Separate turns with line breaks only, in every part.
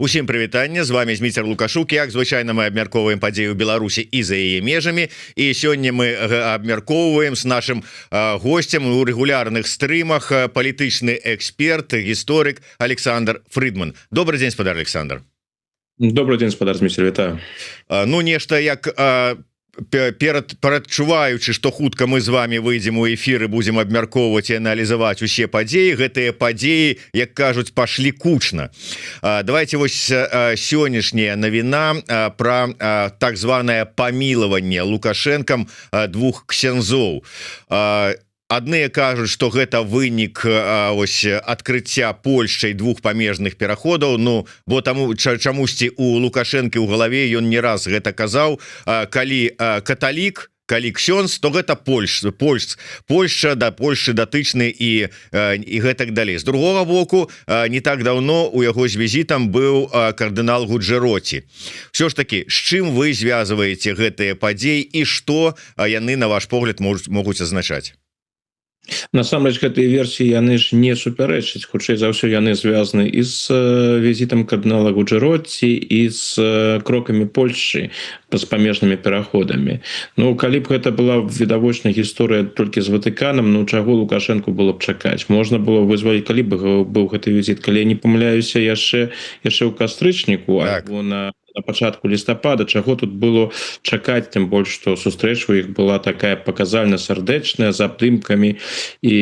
Усім прывітанне, з вами Зміцер Лукашук. Як звычайна мы абмяркоўваем падзею Беларусі і за яе межамі, і сёння мы абмяркоўваем з нашим гостем у рэгулярных стрымах палітычны эксперт, гісторык Александр Фридман. Добрый день, спадар Александр.
Добрый день, спадар Зміцер, вітаю.
Ну нешта як перадчуваючы, што хутка мы з вами выйдзем у эфір і будзем абмяркоўваць і аналізаваць усе падзеі, гэтыя падзеі, як кажуць, пашлі кучна. Давайте вось сённяшняя навіна пра так званае памілаванне Лукашэнкам двух ксяндзоў. Адныя кажуць, што гэта вынік ось адкрыцця Польшчай двух памежных пераходаў. Ну бо таму чамусьці у Лукашэнкі ў галаве ён не раз гэта казаў, калі каталік, калі ксёндз, то гэта Польшча да Польшчы датычны і гэтак далей. З другога боку, не так даўно у яго з візітам быў кардынал Гуджэроці. Все ж таки, з чым вы звязваеце гэтыя падзеі і што яны, на ваш погляд, могуць азначаць?
Насамрэч, гэтыя версіі яны ж не супярэчаць, хутчэй за ўсё яны звязаны і з візітам кардынала Гуджэроці і з крокамі Польшчы з памежнымі пераходамі. Ну калі б гэта была відавочная гісторыя толькі з Ватыканам, ну чаго Лукашэнку было б чакаць? Можна было вызваліць, калі б быў гэты візіт, калі я не памыляюся, яшчэ ў кастрычніку, альбо на пачатку лістапада, чаго тут было чакаць, тым больш, што сустрэча у іх была такая паказальна сардэчная, з абдымкамі і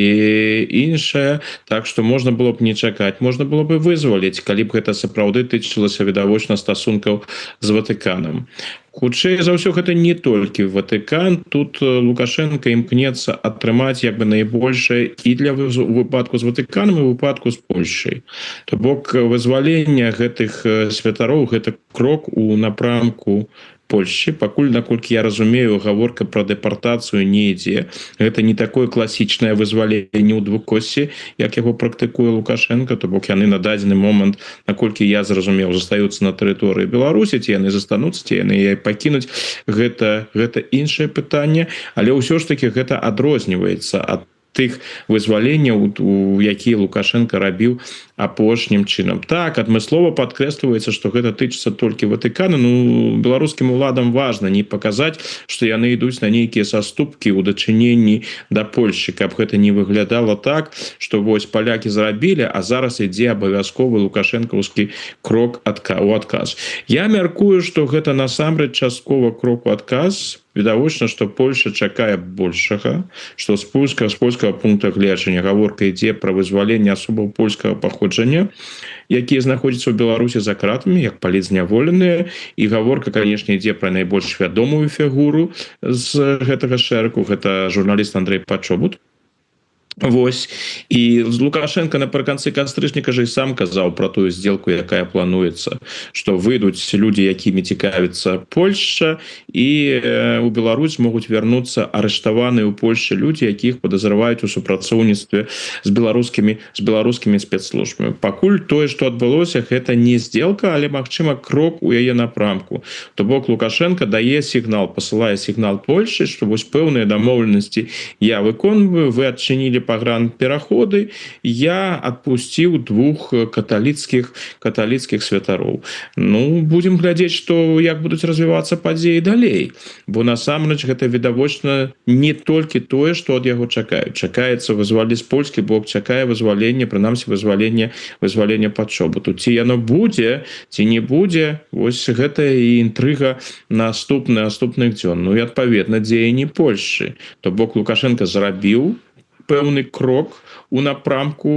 іншая, так што можна было б не чакаць, можна было бы вызваліць, калі б гэта сапраўды тычылася відавочна стасункаў з Ватыканам. Хутчэй за ўсё гэта не толькі Ватыкан, тут Лукашенко імкнецца атрымаць як бы найбольшае і для выпадку з Ватыканам і выпадку з Польшчай. То бок вызвалення гэтых святароў гэта крок у напрамку Польшчы. Пакуль, наколькі я разумею, гаворка пра дэпартацыю не ідзе. Гэта не такое класічнае вызваленне ў двукоссі, як яго практыкуе Лукашенко. То бок яны на дадзены момант, наколькі я зразумеў, застаюцца на тэрыторыі Беларусі, ці яны застануцца, ці яны яе пакінуць. Гэта іншае пытанне, але ўсё ж таки гэта адрозніваецца ад тых вызваленняў, якія Лукашенко рабіў апошнім чынам. Так, адмыслова падкрэсліваецца, што гэта тычыцца толькі Ватыкана. Ну, беларускім уладам важна не паказаць, што яны ідуць на нейкія саступкі ў дачыненні да Польшчы, каб гэта не выглядала так, што вось палякі зрабілі, а зараз ідзе абавязковы лукашэнкаўскі крок у адказ. Я мяркую, што гэта насамрэч часткова крок у адказ. Відавочна, што Польша чакае большага, што з польскага пункта гледжання гаворка ідзе пра вызваленне асобаў польскага паходжання, якія знаходзяцца ў Беларусі за кратамі, як палітзняволеныя, і гаворка, канешне, ідзе пра найбольш вядомую фігуру з гэтага шэрагу, гэта журналіст Андрэй Пачобут. Вось. І Лукашенко напрыканцы кастрычніка ж і сам казаў пра тую здзелку, якая плануецца, што выйдуць людзі, якімі цікавіцца Польшча, і у Беларусь могуць вярнуцца арыштаваныя ў Польшчы людзі, якіх падазраваюць у супрацоўніцтве з беларускімі спецслужбамі. Пакуль тое, што адбылося, гэта не здзелка, але, магчыма, крок у яе напрамку. То бок Лукашенко дае сігнал, пасылае сігнал Польшчы, што вось пэўныя дамоўленасці я выконваю, вы адчынілі пагранпераходы, я адпусціў двух каталіцкіх святароў. Ну, будзем глядзець, што як будуць развівацца падзеі далей, бо насамрэч гэта відавочна не толькі тое, што ад яго чакаюць. Чакаецца вызваліць польскі бок, чакае вызваленне, прынамсі вызвалення Пачобуту. Ці яно будзе, ці не будзе, вось гэта і інтрыга наступных дзён. Ну і адпаведна дзеянні Польшчы. То бок Лукашенко зрабіў пэўны крок у напрамку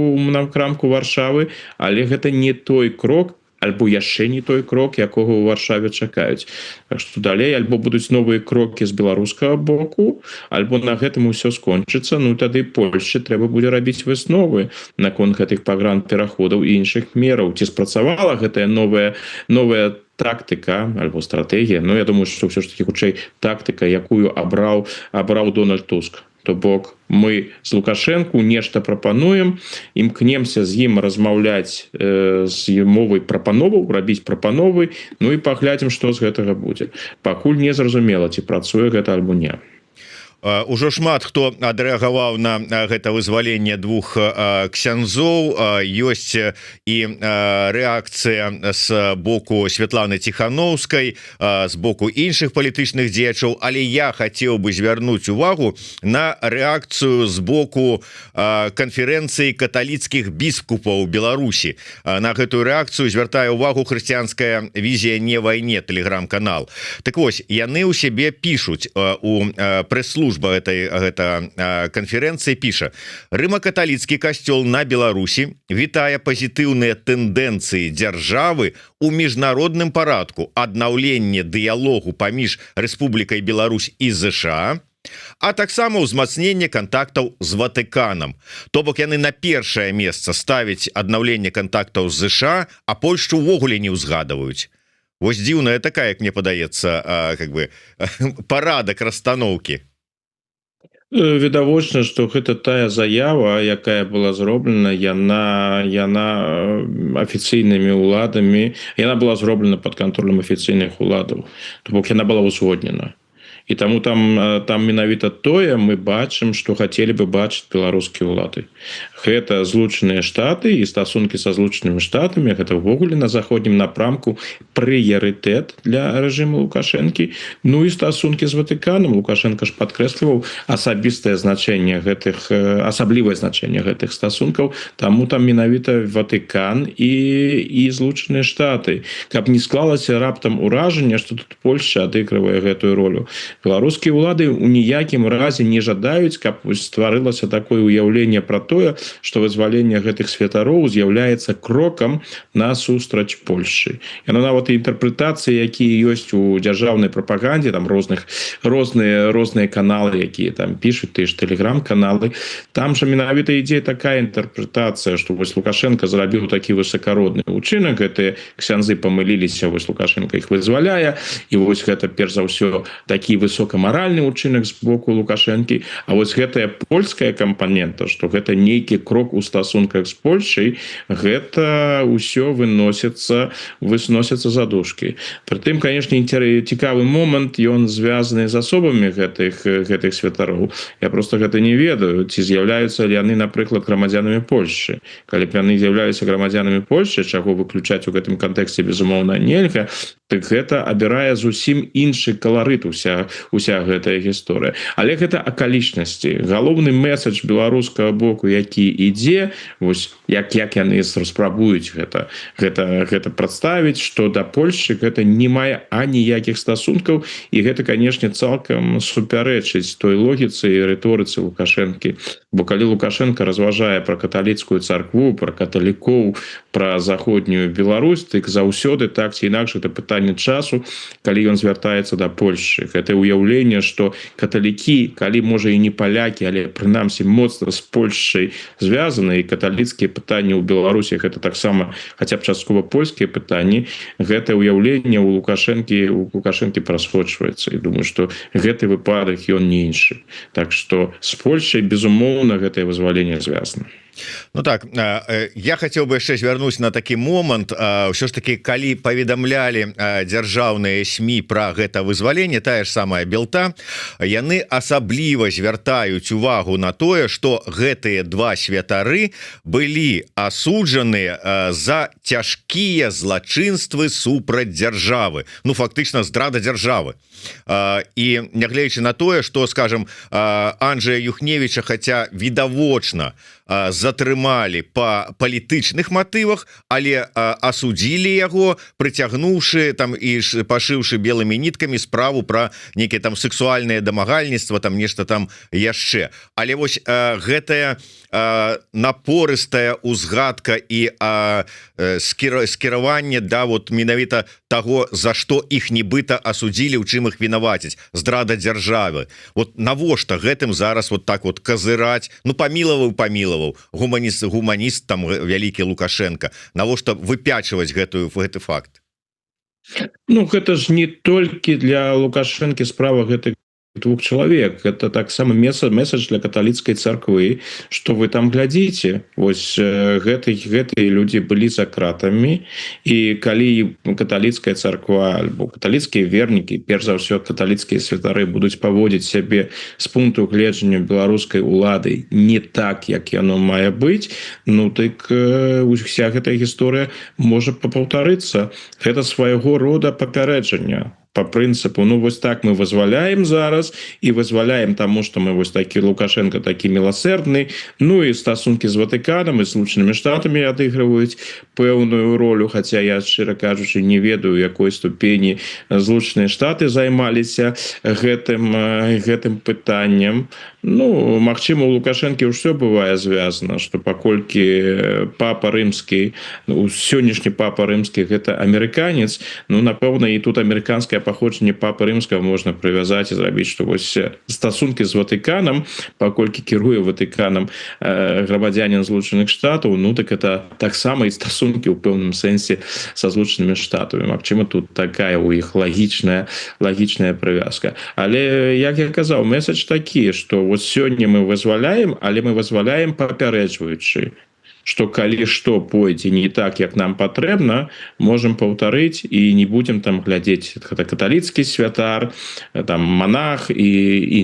Варшавы, але гэта не той крок, альбо яшчэ не той крок, якога ў Варшаве чакаюць. Так што далей альбо будуць новыя крокі з беларускага боку, альбо на гэтым усё скончыцца. Ну тады Польшчы трэба будзе рабіць высновы наконт гэтых пагранпераходаў і іншых мераў. Ці спрацавала гэтая новая тактыка альбо стратэгія? Ну я думаю, што ўсё ж таки хутчэй тактыка, якую абраў Дональд Туск. То бок мы з Лукашэнку нешта прапануем, імкнемся з ім размаўляць з мовай прапановаў, рабіць прапановы, ну і паглядзім, што з гэтага будзе. Пакуль не зразумела, ці працуе гэта альбо не.
Ужо шмат хто адрэагаваў на гэта вызваленне двух ксяндзоў. Ёсць і рэакцыя з боку Святланы Ціхановскай, з боку іншых палітычных дзеячаў, але я хацеў бы звярнуць увагу на рэакцыю з боку канферэнцыі каталіцкіх біскупаў Беларусі. На гэтую рэакцыю звяртае увагу хрысціянская візія не вайне тэлеграм-канал. Так вось, яны ў сябе пішуць у прэс-службе гэта канферэнцыі піша: рыма-каталіцкі касцёл на Беларусі вітае пазітыўныя тэндэнцыі дзяржавы у міжнародным парадку, аднаўленне дыялогу паміж Рэспублікай Беларусь і ЗША, а таксама ўзмацненне кантактаў з Ватыканам. То бок яны на першае месца ставяць аднаўленне кантактаў з ЗША, а Польшчу ўвогуле не ўзгадваюць. Вось дзіўная такая, як мне падаецца, как бы парадак расстаноўкі.
Відавочна, што гэта тая заява, якая была зроблена, яна афіцыйнымі ўладамі, яна была зроблена пад кантролем афіцыйных уладаў. То бок яна была ўзгоднена. І таму там менавіта тое мы бачым, што хацелі бы бачыць беларускія ўлады. Гэта Злучаныя Штаты і стасункі са Злучанымі Штатамі, гэта ўвогуле на заходнім напрамку прыярытэт для рэжыму Лукашэнкі. Ну і стасункі з Ватыканам. Лукашенко ж падкрэсліваў асабістае значэнне гэтых, асаблівае значэнне гэтых стасункаў, таму там менавіта Ватыкан і Злучаныя Штаты. Каб не склалася раптам уражанне, што тут Польшча адыгрывае гэтую ролю. Беларускія ўлады ў ніякім разе не жадаюць, каб стварылася такое ўяўленне пра тое, што вызваленне гэтых святароў з'яўляецца крокам насустрач Польшчы. Яно нават і інтэрпрэтацыі, якія ёсць у дзяржаўнай прапагандзе, там розныя каналы, якія там пішуць, тыя ж тэлеграм-каналы, там жа менавіта ідзе такая інтэрпрэтацыя, што вось Лукашенко зрабіў такі высакародны ўчынак, гэтыя ксяндзы памыліліся, вось Лукашенко іх вызваляе, і вось гэта перш за ўсё такі высокамаральны ўчынак з боку Лукашэнкі, а вось гэтая польская кампанента, што гэта нейкі крок у стасунках з Польшай, гэта ўсё выносіцца за дужкі. Прытым, канешне, цікавы момант, ён звязаны з асобамі гэтых святароў. Я просто гэта не ведаю, ці з'яўляюцца ли яны, напрыклад, грамадзянамі Польшчы. Калі б яны з'яўляліся грамадзянамі Польшчы, чаго выключаць у гэтым кантэксце, безумоўна, нельга, так гэта абірае зусім іншы каларыт уся гэтая гісторыя. Але гэта акалічнасці. Галоўны месадж беларускага боку, які ідзе, вось як яны спрабуюць гэта прадставіць, што да Польшчы гэта не мае аніякіх стасункаў, і гэта, канешне, цалкам супярэчыць той логіцы і рыторыцы Лукашэнкі. Бо калі Лукашенко разважае пра каталіцкую царкву, пра каталікоў, пра заходнюю Беларусь, дык заўсёды так ці інакш гэта пытанне часу, калі ён звяртаецца да Польшчы. Гэта ўяўленне, што каталікі, калі, можа, і не палякі, але прынамсі моцна з Польшчай звязаны, і каталіцкія пытанні ў Беларусі гэта таксама хаця б часткова польскія пытанні, гэта ўяўленне ў Лукашэнкі прасхочваецца. І думаю, што гэты выпадак ён не іншы. Так што з Польшчай, безумоўна, гэтае вызваленне звязана.
Ну так, я хацеў бы яшчэ звярнуць на такі момант. Ўсё ж таки, калі паведамлялі дзяржаўныя СМІ пра гэта вызваленне, тая ж самая Белта, яны асабліва звяртаюць увагу на тое, што гэтыя два святары былі асуджаныя за цяжкія злачынствы супраць дзяржавы. Ну, фактычна, здрада дзяржавы. І нягледзячы на тое, што, скажем, Анджэя Юхневіча, хаця відавочна затрымалі па палітычных матывах, але асудзілі яго, прыцягнуўшы там і пашыўшы белымі ніткамі справу пра нейкія там сексуальнае дамагальніцтва, там нешта там яшчэ. Але вось гэтая напорыстая узгадка і скіраванне да вот менавіта таго, за што іх нібыта асудзілі, у чым іх вінаваціць, здрада дзяржавы. Вот навошта гэтым зараз вот так вот казыраць? Ну, памілаваў, гуманіст там вялікі Лукашенко. Навошта выпячваць гэты факт?
Ну, гэта ж не толькі для Лукашэнкі справа гэтых двух человек. Это таксама месседж для католіцкай царквы, что вы там глядзіце. Вось гэтыя людзі былі за кратамі, і калі каталіцкая царква альбо каталіцкія вернікі, перш за ўсё каталіцкія святары будуць паводзіць сябе з пункту гледжання беларускай улады не так, як яно мае быць, ну так уся гэтая гісторыя можа папаўтарыцца. Гэта свайго рода папярэджання. По принципу, ну вось так мы вызваляем зараз і вызваляем таму, што мы вось такі Лукашенко такі міласэрдны, ну і стасункі з Ватыканам і Злучанымі Штатамі адыгрываюць пэўную ролю, хаця я, шчыра кажучы, не ведаю, якой ступені Злучаныя Штаты займаліся гэтым пытаннем. Ну, магчыма, у Лукашэнкі ўсё бывае звязана, што паколькі папа рымскі, ну, сённяшні папа рымскі гэта амерыканец, ну, напэўна, і тут амерыканскае паходжанне папы рымскага можна прывязаць і зрабіць, што вось стасункі з Ватыканам, паколькі кіруе Ватыканам грамадзянін Злучаных Штатаў, ну так это таксама і стасункі ў пэўным сэнсе са Злучанымі Штатамі. Магчыма, тут такая у іх лагічная прывязка. Але як я казаў, месседж такі, што вот сёння мы вызваляем, але мы вызваляем папярэджваючы, што калі што пойдзе не так, як нам патрэбна, можам паўтарыць і не будзем там глядзець каталіцкі святар, там монах і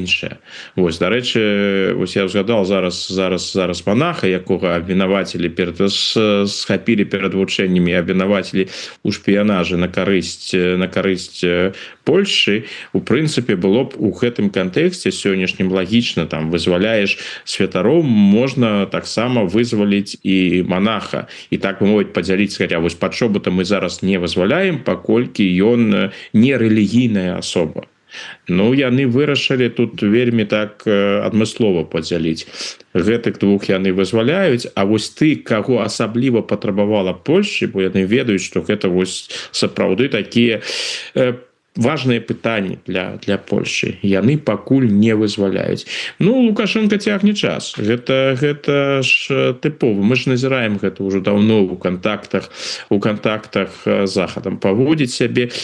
іншае. Вось, дарэчы, вось я згадал зараз монаха, якога абвінавацілі схапілі перад вучэннямі, абвінавацілі ў шпіянажы на карысць Польшчы. У прынцыпе, было б у гэтым кантэксце сённяшнім лагічна, там вызваляеш святароў, можна таксама вызваліць і монаха, і так бы мовіць падзяліць, хаця вось пачобута мы зараз не вызваляем, паколькі ён не рэлігійная асоба. Ну, яны вырашылі тут вельмі так адмыслова падзяліць. Гэтых двух яны вызваляюць, а вось ты, каго асабліва патрабавала Польшчы, бо яны ведаюць, што гэта вось сапраўды такія важные пытанні для Польшчы, яны пакуль не вызваляюць. Ну, Лукашенко цягне час. Гэта ж тыпова. Мы ж назіраем гэта ўжо даўно у кантактах з Захадам. Паводзіць сябе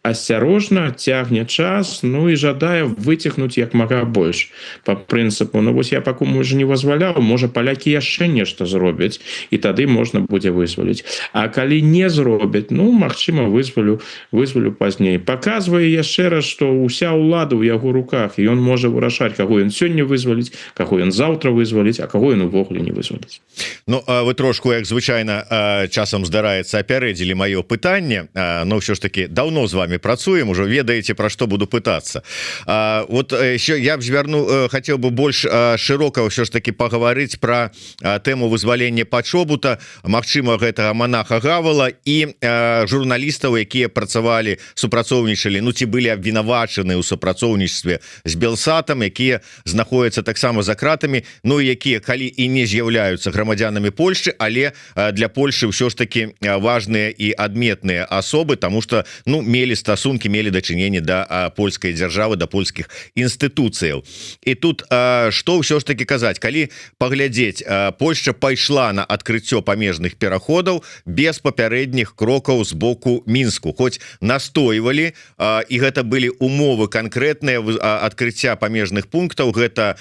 асцярожна, цягне час, ну і жадае выцягнуць як мага больш. Па прынцыпу, ну вось я пакуль уже не вызваляў, можа палякі яшчэ нешта зробяць, і тады можна будзе вызваліць. А калі не зробяць, ну, магчыма, вызвалю пазней. Паказвае яшчэ раз, што ўся ўлада ў яго руках, і ён можа вырашаць, каго ён сёння вызваліць, каго ён заўтра вызваліць, а каго ён увогуле не вызваліць.
Ну, вы трошку, як звычайна, часам здараецца, апярэдзілі маё пытанне, но ўсё ж таки даўно з вами працуем, ужо ведаеце, пра што буду пытацца. Вот еще я б хацеў бы больш шырока ўсё ж таки пагаварыць пра тэму вызвалення пачобута, магчыма, гэтага монаха Гавала і журналістаў, якія працавалі, супрацоўнічалі, ну ці былі абвінавачаны ў супрацоўніцтве з Белсатам, якія знаходзяцца таксама за кратамі, ну і якія калі і не з'яўляюцца грамадзянамі Польшчы, але для Польшчы ўсё ж таки важныя і адметныя асобы, таму што, ну, мелі стасункі, мелі дачыненне да польскай дзяржавы, да польскіх інстытуцыяў. І тут што ўсё ж таки казаць, калі паглядзець, Польшча пайшла на адкрыццё памежных пераходаў без папярэдніх крокаў з боку Мінску, хоць настойвалі, і гэта былі умовы канкрэтныя адкрыцця памежных пунктаў, гэта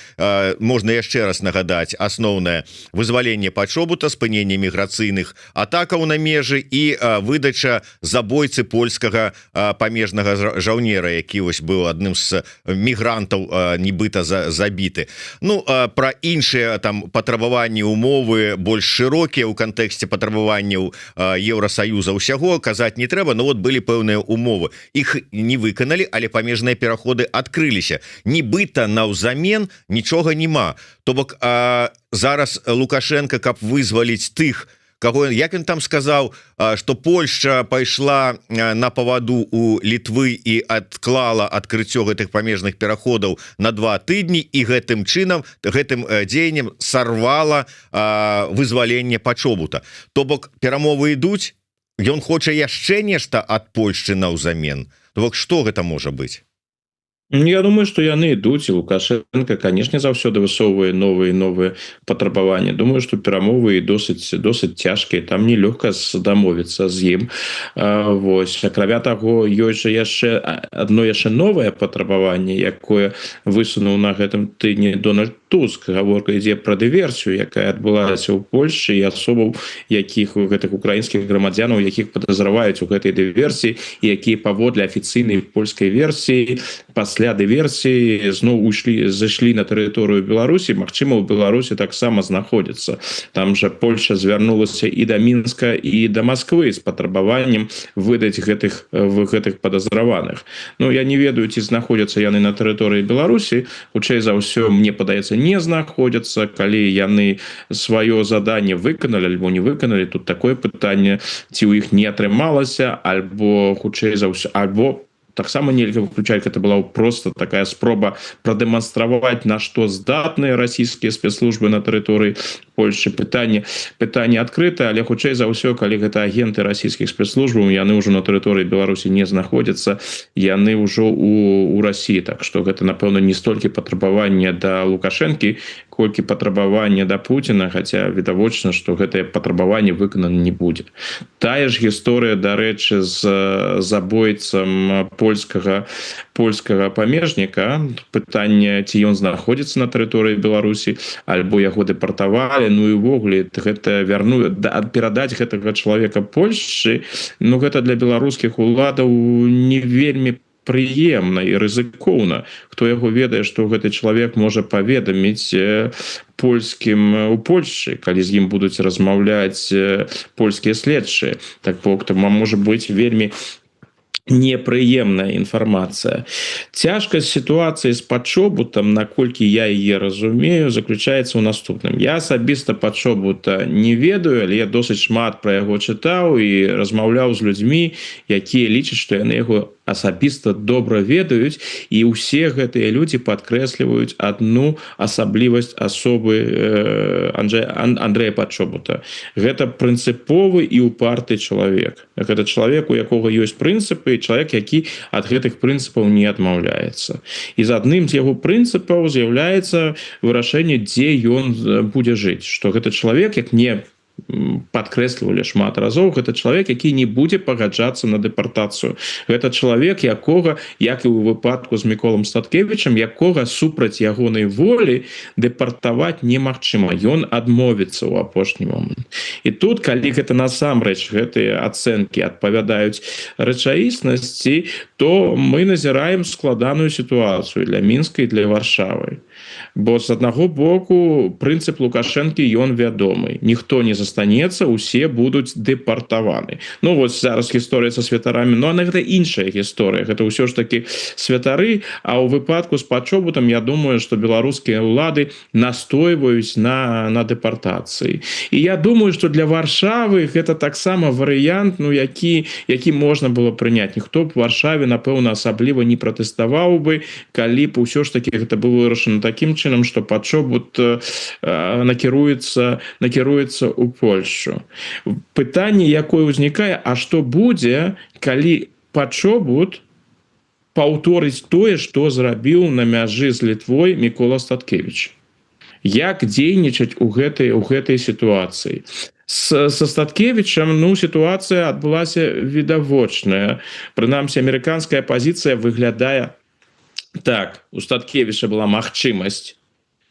можна яшчэ раз нагадаць, асноўнае вызваленне пачобута, спыненне міграцыйных атакаў на межы і выдача забойцы польскага памежнага жаўнера, які вось быў адным з мігрантаў нібыта забіты. Ну, пра іншыя там патрабаванні, умовы больш шырокія ў кантэксце патрабаванняў Еўрасаюза ўсяго казаць не трэба, но вот былі пэўныя умовы. Іх не выканалі, але памежныя пераходы адкрыліся. Нібыта наўзамен нічога няма. То бок зараз Лукашенко, каб вызваліць тых, каго, як ён там сказаў, што Польшча пайшла на паваду у Літвы і адклала адкрыццё гэтых памежных пераходаў на 2 тыдні, і гэтым чынам, гэтым дзеяннем сарвала вызваленне пачобута. То бок перамовы ідуць, ён хоча яшчэ нешта ад Польшчы наўзамен. То бок што гэта можа быць?
Я думаю, што яны ідуць, і Лукашенко, канешне, заўсёды высоўвае новыя патрабаванні. Думаю, што перамовы досыць цяжкія, там нелёгка дамовіцца з ім. Вось, акрамя таго, ёсць жа яшчэ адно новае патрабаванне, якое высунуў на гэтым тыдні Дональд Туск. Гаворка ідзе пра дыверсію, якая адбылася ў Польшчы, і асобаў, якіх гэтых украінскіх грамадзянаў, якіх падазраваюць у гэтай дыверсіі, і якія паводле афіцыйнай польскай версіі пасля дыверсіі зноў зайшлі на тэрыторыю Беларусі, магчыма, у Беларусі таксама знаходзяцца. Там жа Польша звярнулася і да Мінска, і да Масквы з патрабаваннем выдаць гэтых падазраваных. Ну, я не ведаю, ці знаходзяцца яны на тэрыторыі Беларусі. Хутчэй за ўсё, мне падаецца, не знаходзяцца. Калі яны сваё заданне выканалі альбо не выканалі, тут такое пытанне, ці ў іх не атрымалася, альбо хутчэй за ўсё, альбо таксама нельга выключаць, гэта была просто такая спроба прадэманстраваць, на што здатныя расійскія спецслужбы на тэрыторыі Польшчы. Пытанне адкрытае, але хутчэй за ўсё, калі гэта агенты расійскіх спецслужбаў, яны ўжо на тэрыторыі Беларусі не знаходзяцца, яны ўжо у Расіі. Так што гэта, напэўна, не столькі патрабаванне да Лукашэнкі, колькі патрабаванне да Пуціна, хаця відавочна, што гэтае патрабаванне выканана не будзе. Тая ж гісторыя, дарэчы, з забойцам польскага памежніка. Пытанне, ці ён знаходзіцца на тэрыторыі Беларусі, альбо яго дэпартавалі. Ну і ўвогуле гэта перадаць гэтага чалавека Польшчы, ну гэта для беларускіх уладаў не вельмі прыемна і рызыкоўна. Хто яго ведае, што гэты чалавек можа паведаміць польскім у Польшчы, калі з ім будуць размаўляць польскія следчыя. Так можа быць вельмі непрыемная інфармацыя. Цяжкасць сітуацыі з пачобутам, наколькі я яе разумею, заключаецца ў наступным. Я асабіста пачобута не ведаю, але я досыць шмат пра яго чытаў і размаўляў з людзьмі, якія лічаць, што яны яго асабіста добра ведаюць, і ўсе гэтыя людзі падкрэсліваюць адну асаблівасць асобы Андрэя Пачобута. Гэта прынцыповы і упарты чалавек. Гэта чалавек, у якога ёсць прынцыпы, чалавек, які ад гэтых прынцыпаў не адмаўляецца. І з адным з яго прынцыпаў з'яўляецца вырашэнне, дзе ён будзе жыць. Што гэта чалавек, як не падкрэслівалі шмат разоў, гэта чалавек, які не будзе пагаджацца на дэпартацыю. Гэта чалавек, якога, як і ў выпадку з Міколам Статкевічам, якога супраць ягонай волі дэпартаваць немагчыма. Ён адмовіцца ў апошні момант. І тут, калі гэта насамрэч гэтыя ацэнкі адпавядаюць рэчаіснасці, то мы назіраем складаную сітуацыю для Мінска і для Варшавы. Бо з аднаго боку прынцып Лукашэнкі ён вядомы. Ніхто не застанецца, усе будуць дэпартаваны. Ну вось зараз гісторыя са святарамі, но гэта іншая гісторыя. Гэта ўсё ж такі святары, а ў выпадку з Пачобутам, я думаю, што беларускія ўлады настойваюць на дэпартацыі. І я думаю, што для Варшавы гэта таксама варыянт, ну які можна было прыняць. Ніхто б у Варшаве, напэўна, асабліва не пратэставаў бы, калі б усё ж такі гэта было вырашана такім чынам, што Пачобут накіруецца ў Польшу. Пытанне, якое ўзнікае, а што будзе, калі Пачобут паўторыць тое, што зрабіў на мяжы з Літвой Мікола Статкевіч? Як дзейнічаць у гэтай сітуацыі? Са Статкевічам, ну, сітуацыя адбылася відавочная. Прынамсі, амерыканская пазіцыя выглядае так. У Статкевіча была магчымасць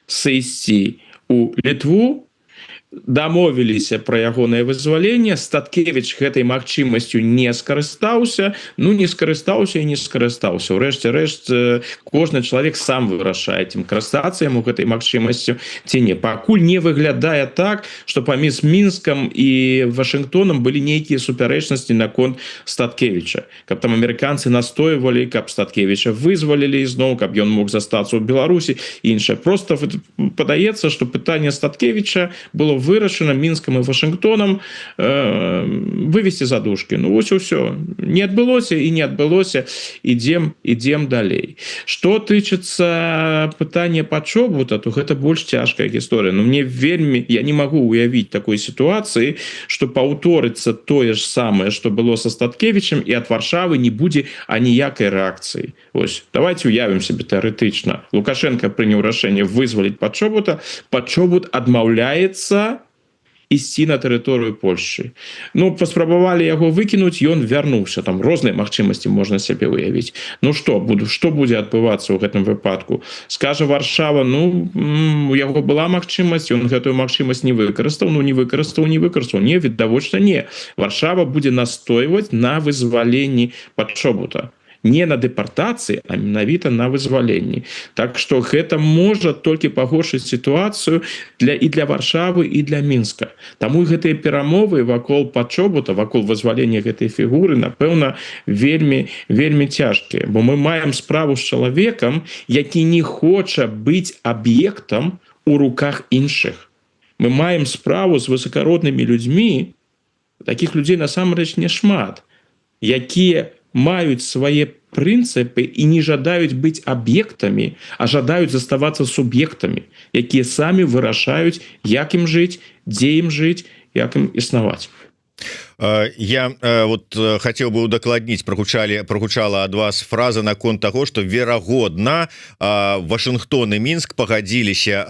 сысці ў Літву, дамовіліся пра ягонае вызваленне. Статкевіч гэтай магчымасцю не скарыстаўся. Ну, не скарыстаўся і не скарыстаўся. Урэшце рэшт, кожны чалавек сам вырашае, ці карыстацца яму гэтай магчымасцю ці не. Пакуль не выглядае так, што паміж Мінскам і Вашынгтонам былі нейкія супярэчнасці наконт Статкевіча. Каб там амерыканцы настойвалі, каб Статкевіча вызвалілі ізноў, каб ён мог застацца ў Беларусі і іншае. Проста падаецца, што пытанне Статкевіча было вырашана Мінскам і Вашынгтонам вывесці задушкі. Ну вось усё, не адбылося і не адбылося, ідзем далей. Што тычыцца пытання пачобута, то гэта больш цяжкая гісторыя. Ну мне вельмі, я не магу уявіць такой сітуацыі, што паўторыцца тое ж самае, што было са Статкевічам, і ад Варшавы не будзе аніякай рэакцыі. Вось, давайте уявім себе тэарэтычна. Лукашенко прыняў рашэнне вызваліць Пачобута, Пачобут адмаўляецца ісці на тэрыторыю Польшчы. Ну, паспрабавалі яго выкінуць, ён вярнуўся. Там розныя магчымасці можна сябе выявіць. Ну што будзе адбывацца ў гэтым выпадку? Скажа Варшава, ну, у яго была магчымасць, ён гэтую магчымасць не выкарыстаў, не, відавочна не. Варшава будзе настойваць на вызваленні Пачобута. Не на дэпартацыі, а менавіта на вызваленні. Так што гэта можа толькі пагоршыць сітуацыю і для Варшавы, і для Мінска. Таму гэтыя перамовы вакол Пачобута, вакол вызвалення гэтай фігуры, напэўна, вельмі цяжкія. Бо мы маем справу з чалавекам, які не хоча быць аб'ектам у руках іншых. Мы маем справу з высакароднымі людзьмі, такіх людзей насамрэч няшмат, якія маюць свае прынцыпы і не жадаюць быць аб'ектамі, а жадаюць заставацца суб'ектамі, якія самі вырашаюць, як ім жыць, дзе ім жыць, як ім існаваць.
Я вот хотел бы удакладніць, прагучала ад вас фраза наконт таго, што верагодна Вашынгтон і Мінск пагадзіліся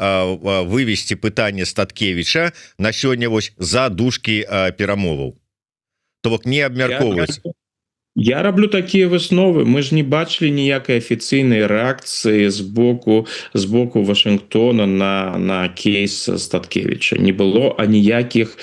вывесці пытанне Статкевіча на сёння вось задушкі перамоваў. То бок не абмяркоўваць.
Я раблю такія высновы. Мы ж не бачылі ніякай афіцыйнай рэакцыі з боку Вашынгтона на кейс Статкевіча. Не было аніякіх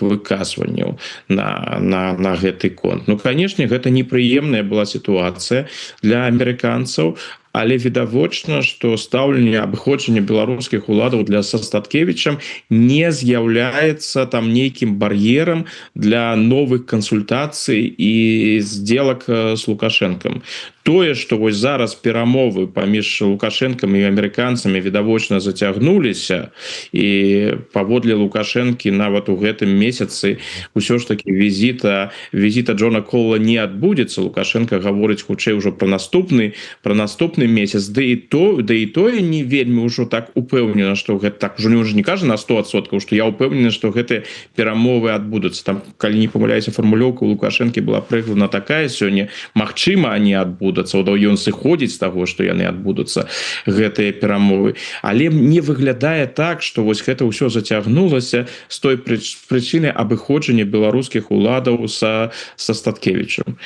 выказванняў на гэты конт. Ну, канешне, гэта непрыемная была сітуацыя для амерыканцаў, але відавочна, што стаўленне абыходжання беларускіх уладаў са Статкевічам не з'яўляецца там нейкім бар'ерам для новых кансультацый і сделак з Лукашэнкам. Тое, што вось зараз перамовы паміж Лукашэнкам і амерыканцамі відавочна зацягнуліся, і паводле Лукашэнкі нават у гэтым месяцы ўсё ж таки візіта Джона Колла не адбудзецца. Лукашенко гаворыць хутчэй ужо пра наступны месяц, да і тое не вельмі ўжо так упэўнена, што гэта так уже не кажа на 100%, што я ўпэўнены, што гэтыя перамовы адбудуцца. Там, калі не памыляюся, фармулёўка у Лукашэнкі была прыкладна такая сёння: магчыма, они адбудуцца, ён сыходзіць з таго, што яны адбудуцца, гэтыя перамовы. Але не выглядае так, што вось гэта ўсё зацягнулася з той прычыны абыходжання беларускіх уладаў са Статкевічам.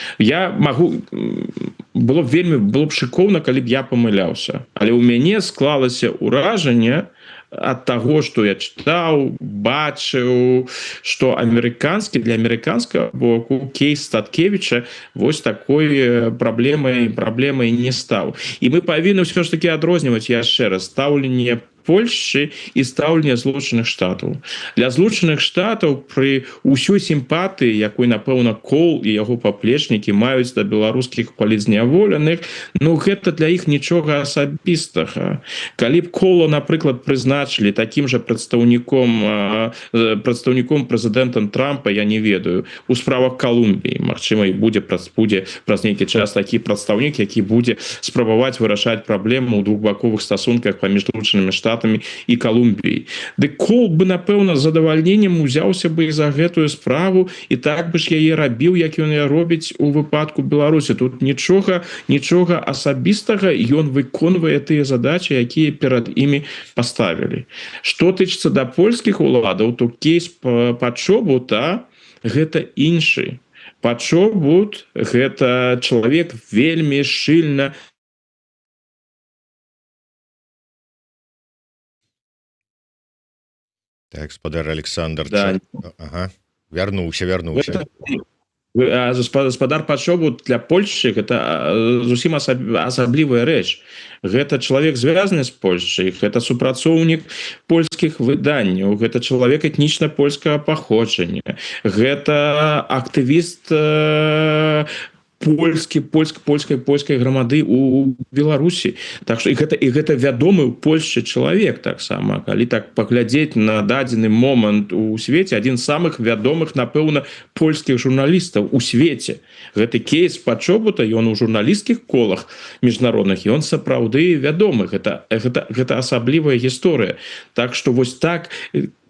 Было б шыкоўна, калі б я памыляўся. Але ў мяне склалася ўражанне ад таго, што я чытаў, бачыў, што для амерыканскага боку кейс Статкевіча вось такой праблемай не стаў. І мы павінны ўсё ж таки адрозніваць яшчэ раз стаўленне Польшчы і стаўленне Злучаных Штатаў. Для Злучаных Штатаў пры ўсёй сімпатыі, якой, напэўна, Кол і яго паплечнікі маюць да беларускіх палітзняволеных, ну гэта для іх нічога асабістага. Калі б Кола, напрыклад, прызначылі такім жа прадстаўніком прэзідэнтам Трампа, я не ведаю, у справах Калумбіі, магчыма, і будзе праз нейкі час такі прадстаўнік, які будзе спрабаваць вырашаць праблему ў двухбаковых стасунках паміж Злучанымі Штатамі і Калумбіяй. Дык Кол бы, напэўна, з задавальненнем узяўся бы за гэтую справу і так бы ж яе рабіў, як ён яе робіць у выпадку Беларусі. Тут нічога асабістага, ён выконвае тыя задачы, якія перад імі паставілі. Што тычыцца да польскіх уладаў, то кейс Пачобута гэта іншы. Пачобут гэта чалавек вельмі шчыльна
Так, гаспадар Александр,
да.
Вярнуўся.
Гаспадар Пачобут для Польшчы гэта зусім асаблівая рэч. Гэта чалавек звязаны з Польшчай, гэта супрацоўнік польскіх выданняў, гэта чалавек этнічна польскага паходжання, гэта актывіст польскай грамады у Беларусі. Так што і гэта вядомы ў Польшчы чалавек таксама. Калі так паглядзець на дадзены момант у свеце, адзін з самых вядомых, напэўна, польскіх журналістаў у свеце. Гэты кейс Пачобута, ён у журналісцкіх колах міжнародных, ён сапраўды вядомы. Гэта асаблівая гісторыя. Так што вось так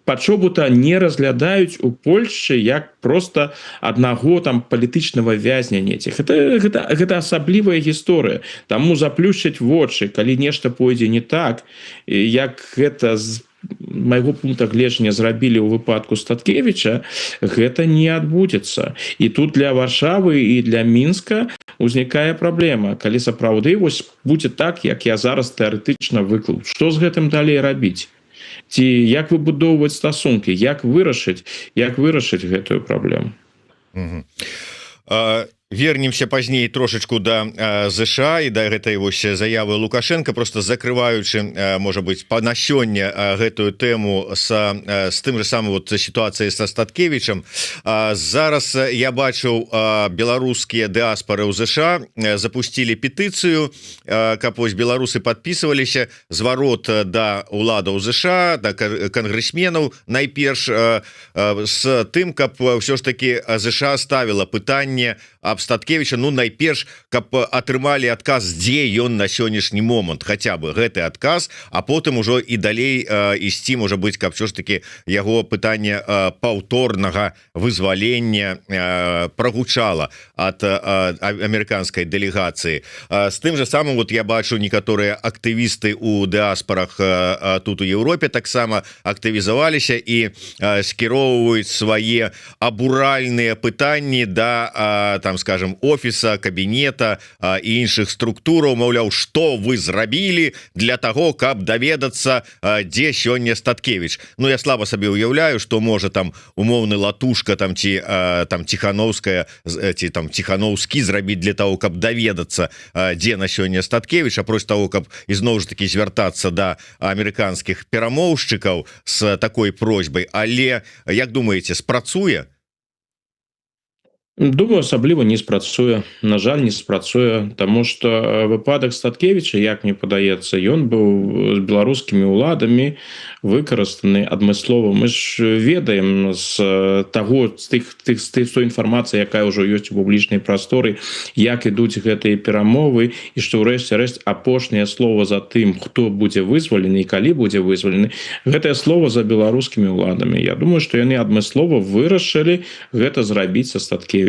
Пачобута не разглядаюць у Польшчы як просто аднаго там палітычнага вязня неціх. Гэта асаблівая гісторыя. Таму заплюшчыць вочы, калі нешта пойдзе не так, як гэта з майго пункта гледжання зрабілі ў выпадку Статкевіча, гэта не адбудзецца. І тут для Варшавы і для Мінска узнікае праблема. Калі сапраўды вось будзе так, як я зараз тэарэтычна выклаў, што з гэтым далей рабіць? Ці як выбудоўваць стасункі, як вырашыць гэтую праблему.
Вернемся пазней трошечку до ЗША і да гэтай вось заявы Лукашенко, просто закрываючы, можа быть, на сёння гэтую тэму з тым же самым вот сітуацыяй са Статкевічам. Зараз я бачыў, беларускія дыаспары ў ЗША запусцілі петыцыю, каб вось беларусы падпісваліся зварот да уладаў ЗША, да кангрэсменаў, найперш з тым, каб ўсё ж таки ЗША ставіла пытанне аб Статкевіча, ну найперш, каб атрымалі адказ, дзе ён на сённяшні момант, хаця бы гэты адказ, а потым ужо і далей ісці, можа быць, каб ўсё ж таки яго пытанне паўторнага вызвалення прагучала ад амерыканскай дэлегацыі. З тым же самым вот я бачу, некаторыя актывісты у дыаспарах тут у Еўропе таксама актывізаваліся і скіроўваюць свае абуральныя пытанні да, там, скажем, офіса, кабінета і іншых структураў, маўляў, што вы зрабілі для таго, каб даведацца, дзе сёння Статкевіч. Ну, я слаба сабе ўяўляю, што можа там умоўны Латушка там ці там Ціхановская ці там Ціхановскі зрабіць для таго, каб даведацца, дзе на сёння Статкевіч, апроч таго, каб ізноў ж такі звяртацца да амерыканскіх перамоўшчыкаў з такой просьбай. Але, як думаеце, спрацуе?
Думаю, асабліва не спрацуе. На жаль, не спрацуе, таму што выпадак Статкевіча, як мне падаецца, ён быў з беларускімі ўладамі выкарыстаны адмыслова. Мы ж ведаем з таго, з той інфармацыі, якая ўжо ёсць у публічнай прасторы, як ідуць гэтыя перамовы, і што ўрэшце рэшт апошняе слова за тым, хто будзе вызвалены і калі будзе вызвалены, гэтае слова за беларускімі ўладамі. Я думаю, што яны адмыслова вырашылі гэта зрабіць са Статкевічам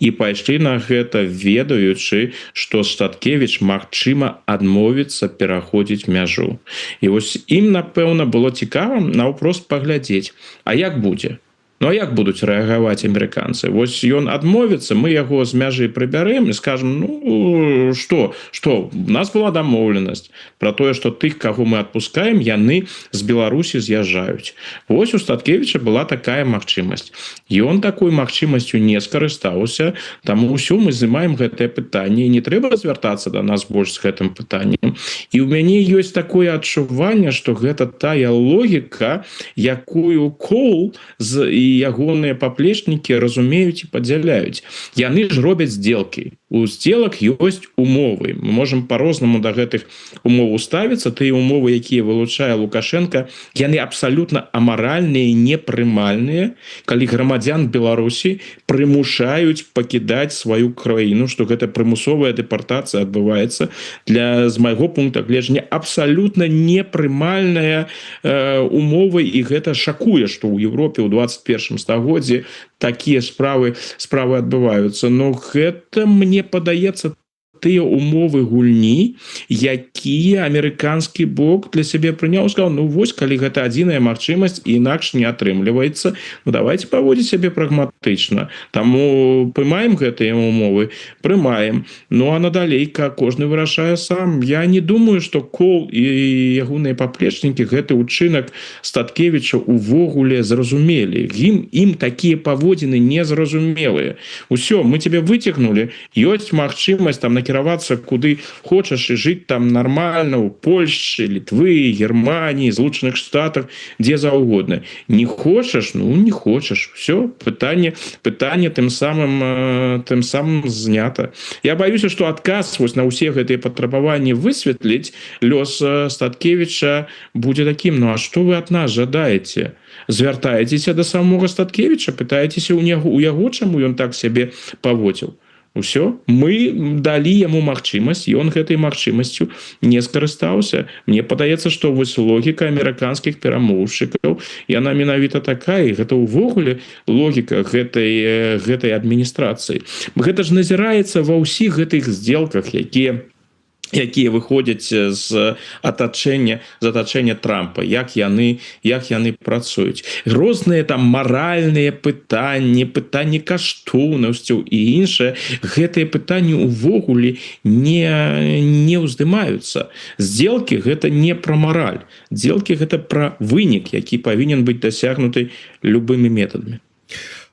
і пайшлі на гэта, ведаючы, што Статкевіч магчыма адмовіцца пераходзіць мяжу. І вось ім, напэўна, было цікава наўпрост паглядзець, а як будзе? Ну, а як будуць рэагаваць амерыканцы? Вось ён адмовіцца, мы яго з мяжы прыбярэм і скажам, ну, што? У нас была дамоўленасць пра тое, што тых, каго мы адпускаем, яны з Беларусі з'язджаюць. Вось у Статкевіча была такая магчымасць. Ён такой магчымасцю не скарыстаўся, таму ўсё мы здымаем гэтае пытанне, і не трэба звяртацца да нас больш з гэтым пытаннем. І ў мяне ёсць такое адчуванне, што гэта тая логіка, якую Коул і ягоныя паплечнікі разумеюць і падзяляюць. Яны ж робяць здзелкі. У здзелак ёсць умовы. Мы можам по-рознаму да гэтых умоў ставіцца. Тыя умовы, якія вылучае Лукашенко, яны абсалютна амаральныя і непрымальныя, калі грамадзян Беларусі прымушаюць пакідаць сваю краіну, што гэта прымусовая дэпартацыя адбываецца. З майго пункта гледжання абсалютна непрымальная умова, і гэта шакуе, што ў Еўропе ў 21 стагоддзі такія справы адбываюцца. Но гэта, мне падаецца, тыя умовы гульні, якія амерыканскі бок для сябе прыняў, сказаў, ну вось, калі гэта адзіная магчымасць і інакш не атрымліваецца, ну давайте паводзіць сябе прагматычна. Таму прымаем гэтыя умовы, прымаем. Ну а надалей кожны вырашае сам. Я не думаю, што Коул і ягоныя паплечнікі гэты ўчынак Статкевіча увогуле зразумелі. Ім такія паводзіны незразумелыя. Усё, мы цябе выцягнулі, ёсць магчымасць там на накіравацца куды хочаш і жыць там нармальна у Польшчы, Літвы, Германії, Злучаных Штатах, дзе заўгодна. Не хочаш, ну не хочаш. Все, пытанне тым самым знята. Я баюся, што адказ вось на ўсе гэтыя патрабаванні высветліць лёс Статкевіча будзе такім: ну а што вы ад нас жадаеце? Звяртаецеся да самога Статкевіча, пытаецеся у яго, чаму ён так сябе паводзіў. Усё, мы далі яму магчымасць, ён гэтай магчымасцю не скарыстаўся. Мне падаецца, што вось логіка амерыканскіх перамоўшчыкаў, яна менавіта такая, і гэта ўвогуле логіка гэтай адміністрацыі. Гэта ж назіраецца ва ўсіх гэтых здзелках, якія выходзяць з атачэння Трампа, як яны працуюць. Розныя там маральныя пытанні каштоўнасцяў і іншае, гэтыя пытанні ўвогуле не ўздымаюцца. Здзелкі гэта не пра мараль. Здзелкі гэта пра вынік, які павінен быць дасягнуты любымі метадамі.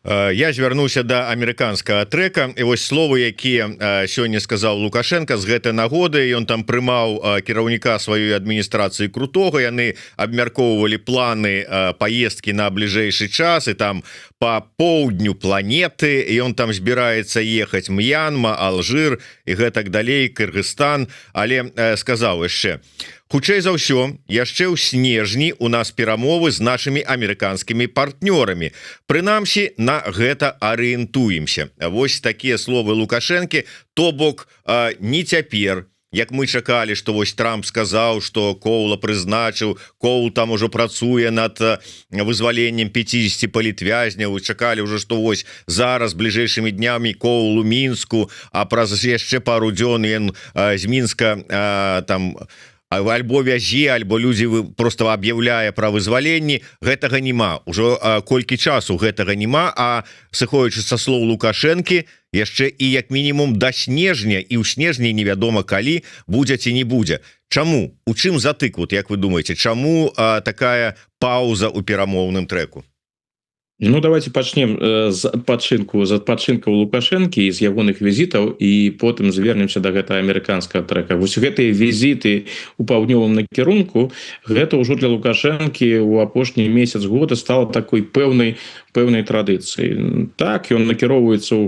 Я звярнуся да амерыканскага трэка, і вось словы, якія сёння сказаў Лукашенко з гэтай нагоды. Ён там прымаў кіраўніка сваёй адміністрацыі Крутога, яны абмяркоўвалі планы паездкі на бліжэйшы час, і там па поўдню планеты, і ён там збіраецца ехаць М'янма, Алжир і гэтак далей, Кыргызстан, але сказаў яшчэ: хутчэй за ўсё, яшчэ ў снежні у нас перамовы з нашымі амерыканскімі партнёрамі. Прынамсі, на гэта арыентуемся. Вось такія словы Лукашэнкі, то бок не цяпер, як мы чакалі, што вось Трамп сказаў, што Коула прызначыў, Коул там ужо працуе над вызваленнем 50 палітвязняў, і чакалі ўжо, што вось зараз бліжэйшымі днямі Коул у Мінску, а праз яшчэ пару дзён ён з Мінска там альбо вязе, альбо людзі просто аб'яўляе пра вызваленні. Гэтага няма. Ужо колькі часу гэтага няма, а сыходзячы са слоў Лукашэнкі, яшчэ і як мінімум да снежня, і ў снежні невядома калі будзе ці не будзе. Чаму? У чым затык, вот як вы думаеце, чаму такая пауза ў перамоўным трэку?
Ну, давайте пачнем з адпачынкаў Лукашэнкі і з ягоных візітаў, і потым звернемся да гэтага амерыканскага трэка. Вось гэтыя візіты ў паўднёвым накірунку, гэта ўжо для Лукашэнкі ў апошні месяц года стала такой пэўнай традыцыяй. Так, ён накіроўваецца ў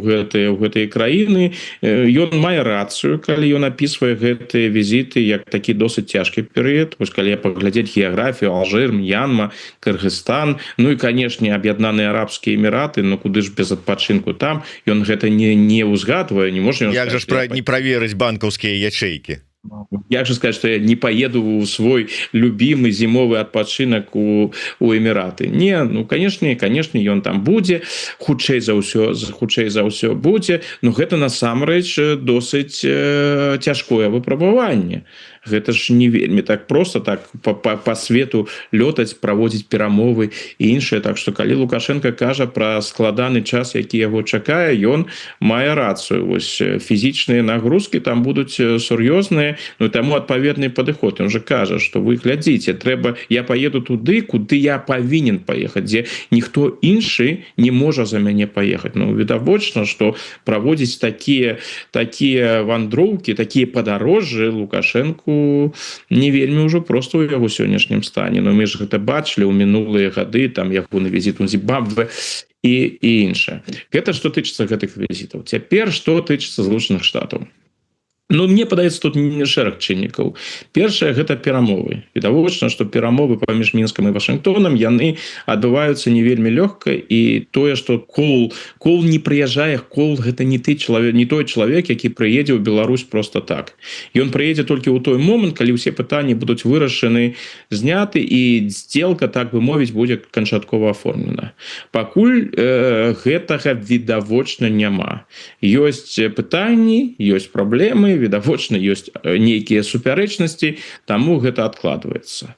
гэтыя краіны, ён мае рацыю, калі ён апісвае гэтыя візіты як такі досыць цяжкі перыяд. Вось калі паглядзець геаграфію: Алжир, М'янма, Кыргызстан, ну і, канешне, Аб'яднаныя Арабскія Эміраты, ну куды ж без адпачынку там, ён гэта не ўзгадвае, не можа.
Як жа ж не праверыць банкаўскія ячэйкі?
Як же сказать, что я не поеду в свой любимый зимовый отпочинок у Эмираты? Не, ну, конечно, ён там будзе, хутчэй за ўсё будзе, но гэта насамрэч досыць цяжкое выпрабаванне. Гэта ж не вельмі так просто так по свету лётаць, праводзіць перамовы і іншае. Так што калі Лукашенко кажа пра складаны час, які яго чакае, ён мае рацыю. Вось фізічныя нагрузкі там будуць сур'ёзныя, ну таму адпаведны падыход. Ён же кажа, што вы глядзіце, я поеду туды, куды я павінен паехаць, дзе ніхто іншы не можа за мяне паехаць. Ну відавочна, што праводзіць такія вандроўкі, такія падарожжы Лукашенку не вельмі ўжо просто ў яго сённяшнім стане. Но мы ж гэта бачылі ў мінулыя гады, там ягоны візіт у Зімбабве і іншае. Гэта што тычыцца гэтых візітаў. Цяпер што тычыцца Злучаных Штатаў. Ну, мне падаецца, тут шэраг чыннікаў. Першае, гэта перамовы. Відавочна, што перамовы паміж Мінскам і Вашынгтонам, яны адбываюцца не вельмі лёгка, і тое, што Коул не прыязджае, Коул гэта не той чалавек, які прыедзе ў Беларусь просто так. Ён прыедзе толькі ў той момант, калі ўсе пытанні будуць вырашаны, зняты, і здзелка, так бы мовіць, будзе канчаткова аформлена. Пакуль гэтага відавочна няма. Ёсць пытанні, ёсць праблемы, відавочна ёсць нейкія супярэчнасці, таму гэта адкладваецца.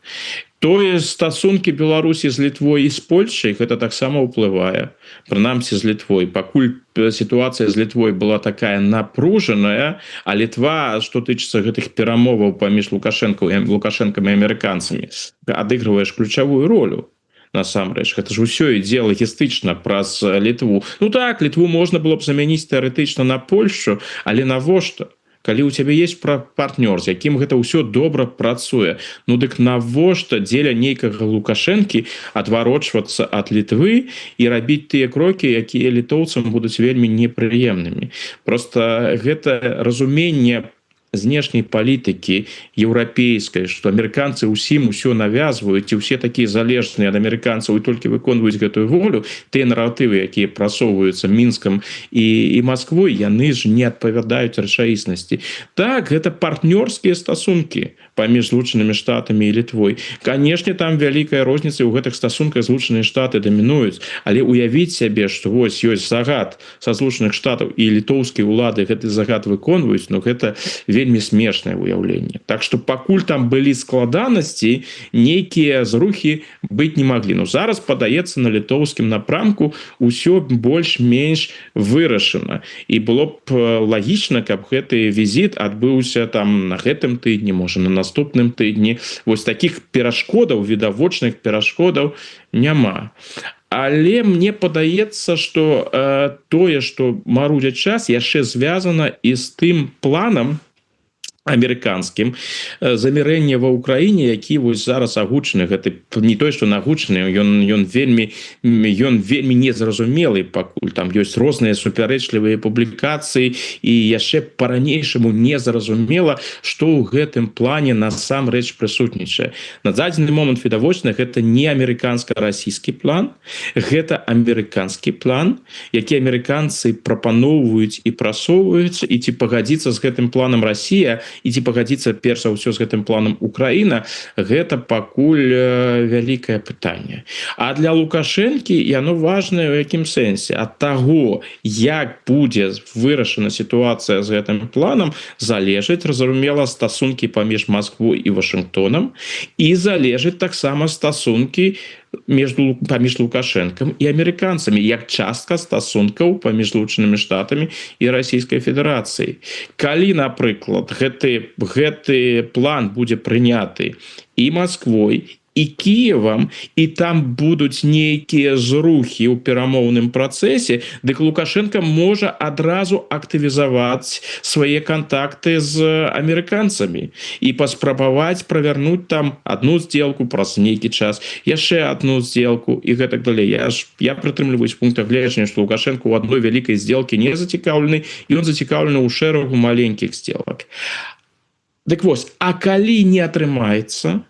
Тое стасункі Беларусі з Літвой і з Польшчай, гэта таксама ўплывае, прынамсі з Літвой. Пакуль сітуацыя з Літвой была такая напружаная, а Літва, што тычыцца гэтых перамоваў паміж Лукашэнкам і амерыканцамі, адыгрывае ж ключавую ролю. Насамрэч, гэта ж усё ідзе лагістычна праз Літву. Ну так, Літву можна было б замяніць тэарэтычна на Польшчу, але навошта? калі у цябе есть партнёр, з якім гэта ўсё добра працуе, ну дык навошта дзеля нейкага Лукашэнкі адварочвацца ад Літвы і рабіць тыя крокі, якія літоўцам будуць вельмі непрыемнымі. Просто гэта разуменне знешняй палітыкі еўрапейскай, што амерыканцы ўсім усё навязваюць і ўсе такія залежныя ад амерыканцаў і толькі выконваюць гэтую волю, тыя наратывы, якія прасоўваюцца Мінскам і Масквой, яны ж не адпавядаюць рэчаіснасці. Так, гэта партнёрскія стасункі паміж Злучанымі Штатамі і Літвой. Канешне, там вялікая розніца, і ў гэтых стасунках Злучаныя Штаты дамінуюць, але уявіць сябе, што вось ёсць загад са Злучаных Штатаў і літоўскія ўлады гэты загад выконваюць, но гэта вельмі смешнае ўяўленне. Так што пакуль там былі складанасці, нейкія зрухі быць не маглі. Но зараз, падаецца, на літоўскім напрамку ўсё больш-менш вырашана. І было б лагічна, каб гэты візіт адбыўся там на гэтым тыдні, можа, на наступным тыдні. Вось такіх перашкодаў, відавочных перашкодаў няма. Але мне падаецца, што тое, што марудзяць час, яшчэ звязана і з тым планам амерыканскім замірэння ва ўкраіне, які вось зараз агучаны. Гэта не той, што нагучаны, ён вельмі незразумелы пакуль. Там ёсць розныя супярэчлівыя публікацыі і яшчэ па-ранейшаму незразумела, што ў гэтым плане насамрэч прысутнічае. На дадзены момант відавочна, гэта не амерыканска-расійскі план, гэта амерыканскі план, які амерыканцы прапаноўваюць і прасоўваюць, і ці пагадзіцца з гэтым планам Расія, і ці пагадзіцца перш за ўсё з гэтым планам Украіна, гэта пакуль вялікае пытанне. А для Лукашэнкі яно важнае ў якім сэнсе? Ад таго, як будзе вырашана сітуацыя з гэтым планам, залежыць, разумела, стасункі паміж Масквой і Вашынгтонам, і залежыць таксама стасункі паміж Лукашэнкам і амерыканцамі, як частка стасункаў паміж Злучанымі Штатамі і Расійскай Федэрацыяй. Калі, напрыклад, гэты план будзе прыняты і Масквой, і Кіевам, і там будуць нейкія зрухі ў перамоўным працэсе, дык Лукашенко можа адразу актывізаваць свае кантакты з амерыканцамі і паспрабаваць правярнуць там одну сделку праз нейкі час, яшчэ одну сделку і гэтак далей. Я прытрымліваюсь пункта гледжання, што Лукашенко ў адной вялікай сделкі не зацікаўлены, і ён зацікаўлены ў шэрагу маленькіх сделак. Дык вось, а калі не атрымаецца,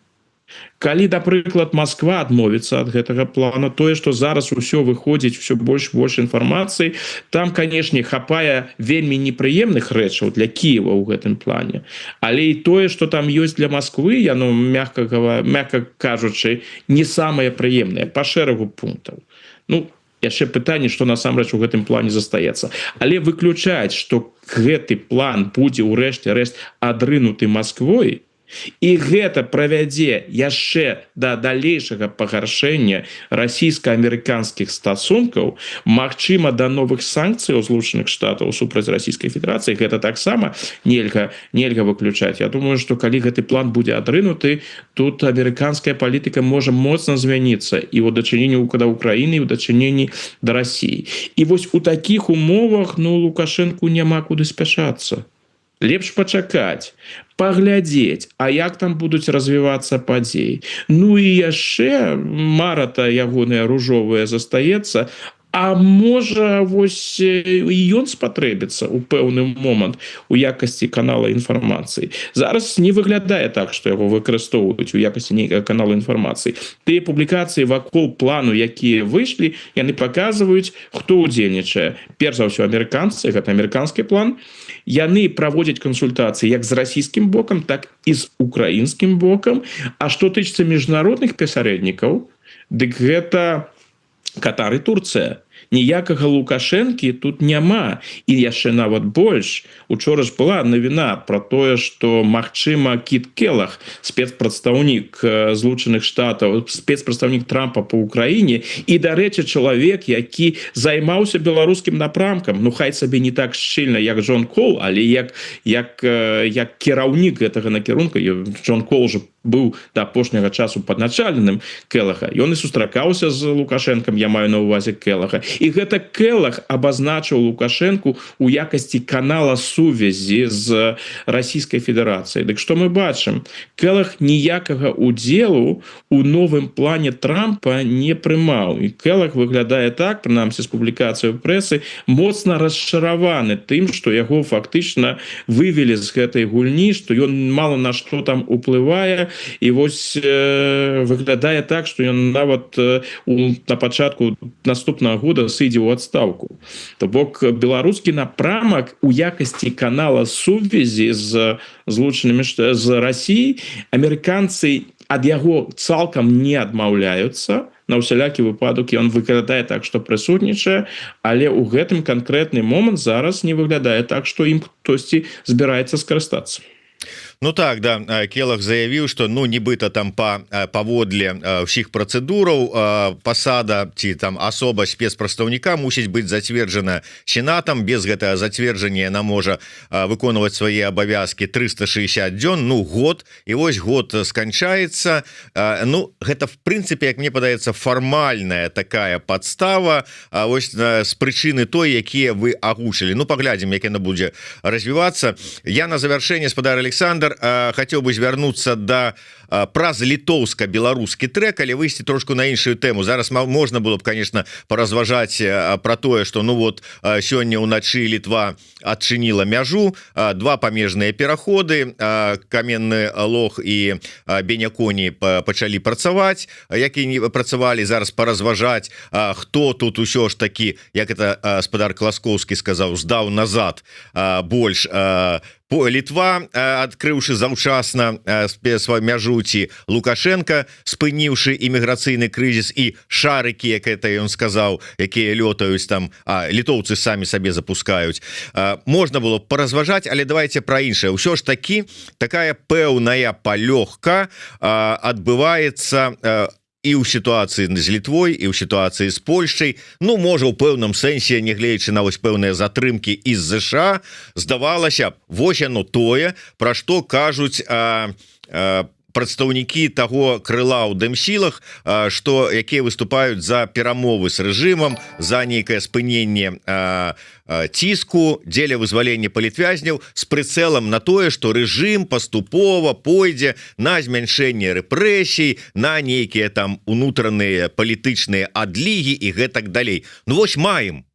калі, напрыклад, Масква адмовіцца ад гэтага плана, тое, што зараз усё выходзіць, усё больш інфармацыі, там, канешне, хапае вельмі непрыемных рэчаў для Кіева ў гэтым плане. Але і тое, што там ёсць для Масквы, яно, мякка кажучы, не самае прыемнае па шэрагу пунктаў. Ну, яшчэ пытанне, што насамрэч у гэтым плане застаецца. Але выключаць, што гэты план будзе ў рэшце-рэшт адрынуты Масквой, і гэта правядзе яшчэ да далейшага пагаршэння расійска-амерыканскіх стасункаў, магчыма, да новых санкцыяў Злучаных Штатаў супраць Расійскай Федэрацыі, гэта таксама нельга выключаць. Я думаю, што калі гэты план будзе адрынуты, тут амерыканская палітыка можа моцна змяніцца і ў дачыненні да Украіны, і ў дачыненні да Расіі. І вось у такіх умовах, Лукашэнку няма куды спяшацца. Лепш пачакаць, паглядзець, а як там будуць развівацца падзеі. Ну і яшчэ мара-то ягоная ружовая застаецца, а можа, вось і ён спатрэбіцца ў пэўны момант у якасці канала інфармацыі. Зараз не выглядае так, што яго выкарыстоўваюць у якасці нейкага канала інфармацыі. Тыя публікацыі вакол плану, якія выйшлі, яны паказваюць, хто ўдзельнічае. Перш за ўсё, амерыканцы, гэта амерыканскі план. Яны праводзяць кансультацыі як з расійскім бокам, так і з украінскім бокам. А што тычыцца міжнародных пасярэднікаў, дык гэта Катар і Турцыя. Ніякага Лукашэнкі тут няма. І яшчэ нават больш. Учора ж была навіна пра тое, што, магчыма, Кіт Келах, спецпрадстаўнік Злучаных Штатаў, спецпрадстаўнік Трампа па Ўкраіне, і, дарэчы, чалавек, які займаўся беларускім напрамкам, хай сабе не так шчыльна, як Джон Кол, але як кіраўнік гэтага накірунка. Джон Кол жа быў да апошняга часу падначаленым Келага, ён і сустракаўся з Лукашэнкам, я маю на ўвазе Келага, і гэта Келаг абазначыў Лукашэнку у якасці канала сувязі з Расійскай Федэрацыяй. Дык што мы бачым? Келаг ніякага удзелу у новым плане Трампа не прымаў, і Келаг выглядае так, прынамсі з публікацыяй прэсы, моцна расчараваны тым, што яго фактычна вывелі з гэтай гульні, што ён мала на што там уплывае. І вось выглядае так, што ён нават на пачатку наступнага года сыдзе ў адстаўку. То бок беларускі напрамак у якасці канала сувязі з злучанымі з Расіяй, амерыканцы ад яго цалкам не адмаўляюцца. На ўсялякі выпадок ён выглядае так, што прысутнічае, але ў гэтым канкрэтны момант зараз не выглядае так, што ім хтосьці збіраецца скарыстацца.
Ну так, да, Келаг заявіў, што ну нібыта там паводле ўсіх працэдураў пасада ці там асоба спецпрадстаўніка мусіць быць зацверджана сенатам. Без гэтага зацверджання яна можа выконваць свае абавязкі 360 дзён, ну год, і вось год сканчаецца. Ну гэта в прынцыпе, як мне падаецца, фармальная такая падстава вось з прычыны той, якія вы агучылі. Ну паглядзім, як яна будзе развівацца. Я на завяршэнне, спадар Александр, хацеў бы звярнуцца да праз літоўска-беларускі трэк, але выйсці трошку на іншую тэму. Зараз можна было б, конечно, паразважаць пра тое, што ну вот сёння ўначы Літва адчыніла мяжу, два памежныя пераходы, Каменны Лог і Беняконі пачалі працаваць, які не працавалі. Зараз паразважаць, хто тут усё ж такі, як это спадар Класкоўскі сказаў, здаў назад больш. Літва, адкрыўшы заўчасна сваю мяжу, ці Лукашенко, спыніўшы іміграцыйны крызіс, і шарыкі, як это ён сказаў, якія лётаюць там, літоўцы самі сабе запускаюць. Можна было паразважаць, але давайте пра іншае. Усё ж такі такая пэўная палёгка адбываецца і ў сітуацыі з Літвой, і ў сітуацыі з Польшчай. Ну, можа, у пэўным сэнсе, нягледзячы на вось пэўныя затрымкі з ЗША, здавалася б, вось яно тое, пра што кажуць прадстаўнікі таго крыла ў дэмсілах, што якія выступаюць за перамовы з рэжымам, за нейкае спыненне ціску дзеля вызвалення палітвязняў з прыцэлам на тое, што рэжым паступова пойдзе на змяншэнне рэпрэсій, на нейкія там унутраныя палітычныя адлігі і гэтак далей. Ну вось маем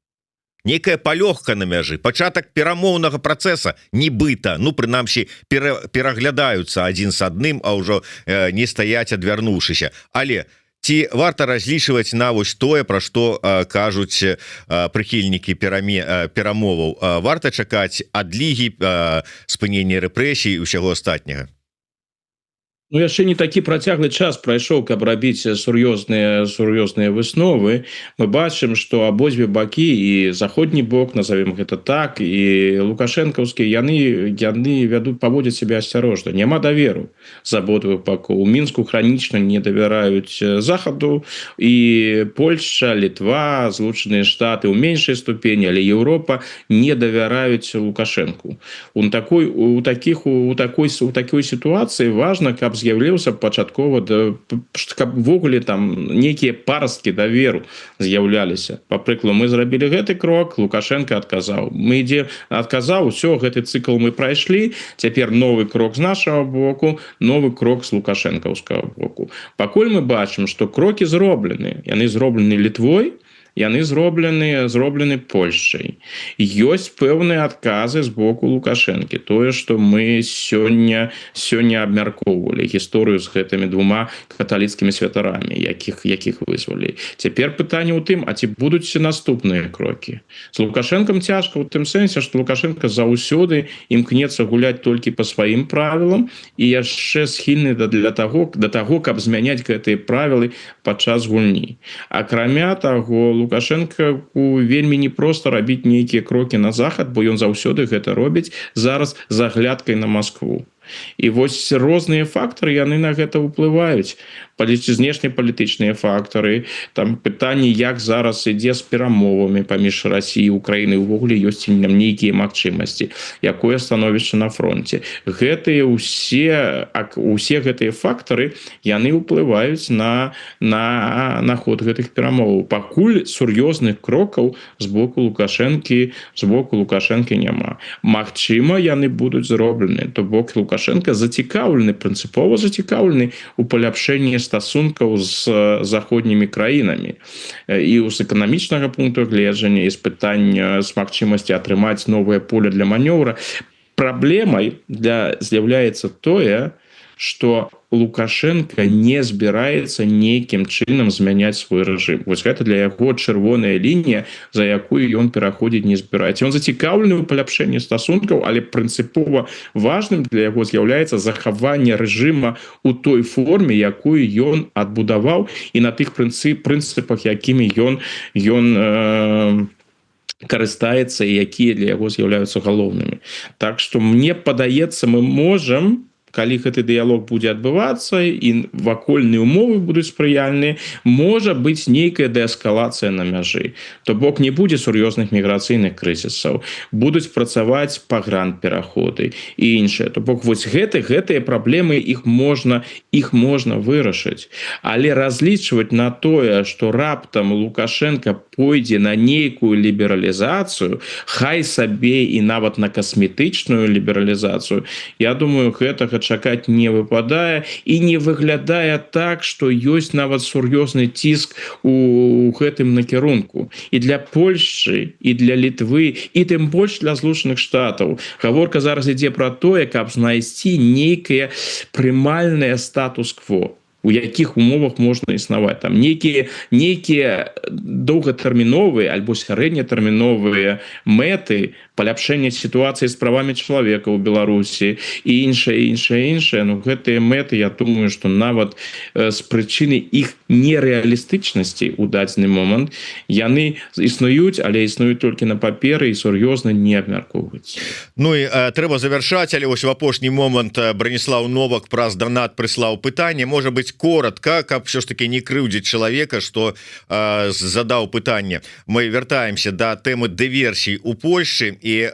некая палёгка на мяжы, пачатак перамоўнага працэса, нібыта, ну, прынамсі, пераглядаюцца адзін з адным, а ўжо не стаяць адвярнуўшыся. Але ці варта разлічваць на вось тое, пра што кажуць прыхільнікі перамоваў? Варта чакаць адлігі, спынення рэпрэсій і ўсяго астатняга?
Ну, яшчэ не такі працяглы час прайшоў, каб рабіць сур'ёзныя высновы. Мы бачым, што абодзве бакі, і заходні бок, назовем гэта так, і лукашэнкаўскі, яны паводзяць сябе асцярожна. Няма даверу з абодвух бакоў. У Мінску хранічна не давяраюць захаду, і Польшча, Літва, Злучаныя Штаты ў меншай ступені, але Еўропа не давяраюць Лукашэнку. У такой сітуацыі важна, каб з'яўляўся пачаткова, каб увогуле там нейкія парасткі даверу з'яўляліся. Па прыкладу, мы зрабілі гэты крок, Лукашенко адказаў. Адказаў, усё, гэты цыкл мы прайшлі, цяпер новы крок з нашага боку, новы крок з лукашэнкаўскага боку. Пакуль мы бачым, што крокі зроблены, яны зроблены Літвой, яны зроблены Польшчай. Ёсць пэўныя адказы з боку Лукашэнкі. Тое, што мы сёння абмяркоўвалі гісторыю з гэтымі двума каталіцкімі святарамі, якіх вызвалі. Цяпер пытанне ў тым, а ці будуць наступныя крокі? З Лукашэнкам цяжка ў тым сэнсе, што Лукашенко заўсёды імкнецца гуляць толькі па сваім правілам і яшчэ схільны да таго, каб змяняць гэтыя правілы падчас гульні. Акрамя таго, Лукашенко вельмі непроста рабіць нейкія крокі на захад, бо ён заўсёды гэта робіць зараз з аглядкай на Маскву. І вось розныя фактары, яны на гэта ўплываюць. знешнепалітычныя фактары, там пытанні, як зараз ідзе з перамовамі паміж Расіяй і Украінай, увогуле ёсць нам нейкія магчымасці, якое становішча на фронте. Гэтыя усе гэтыя фактары, яны ўплываюць на ход гэтых перамоваў. Пакуль сур'ёзных крокаў з боку Лукашэнкі няма. Магчыма, яны будуць зроблены. То бок Лукашенко прынцыпова зацікаўлены у паляпшэнні стасункаў з заходнімі краінамі. І з эканамічнага пункту гледжання, і з пытання з магчымасці атрымаць новае поле для манёвра. Праблемай з'яўляецца тое, што Лукашенко не збіраецца нейкім чынам змяняць свой рэжым. Вось гэта для яго чырвоная лінія, за якую ён пераходзіць не збіраецца. Ён зацікаўлены ў паляпшэнні стасункаў, але прынцыпова важным для яго з'яўляецца захаванне рэжыма ў той форме, якую ён адбудаваў, і на тых прынцыпах, якімі ён карыстаецца і якія для яго з'яўляюцца галоўнымі. Так што мне падаецца, мы можам, калі гэты дыялог будзе адбывацца і вакольныя умовы будуць спрыяльныя, можа быць нейкая дээскалацыя на мяжы. То бок не будзе сур'ёзных міграцыйных крызісаў, будуць працаваць пагранпераходы і іншае. То бок вось гэтыя праблемы, іх можна вырашыць. Але разлічваць на тое, што раптам Лукашенко пойдзе на нейкую лібералізацыю, хай сабе і нават на касметычную лібералізацыю, я думаю, гэтага чакаць не выпадае, і не выглядае так, што ёсць нават сур'ёзны ціск у гэтым накірунку. І для Польшчы, і для Літвы, і тым больш для Злучаных Штатаў. Гаворка зараз ідзе пра тое, каб знайсці нейкае прымальнае статус-кво, у якіх умовах можна існаваць. Там нейкія доўгатэрміновыя альбо сярэднятэрміновыя мэты паляпшэння сітуацыі з правамі чалавека ў Беларусі і іншае. Ну, гэтыя мэты, я думаю, што нават з прычыны іх нерэалістычнасці ў дадзены момант яны існуюць, але існуюць толькі на паперы і сур'ёзна не абмяркоўваюцца.
Ну і трэба завяршаць, але вось в апошні момант Браніслаў Новак праз данат прыслаў пытанне, можа быць коротко, каб все ж таки не крыўдзіць чалавека, што задаў пытанне. Мы вяртаемся да тэмы дыверсій у Польшчы і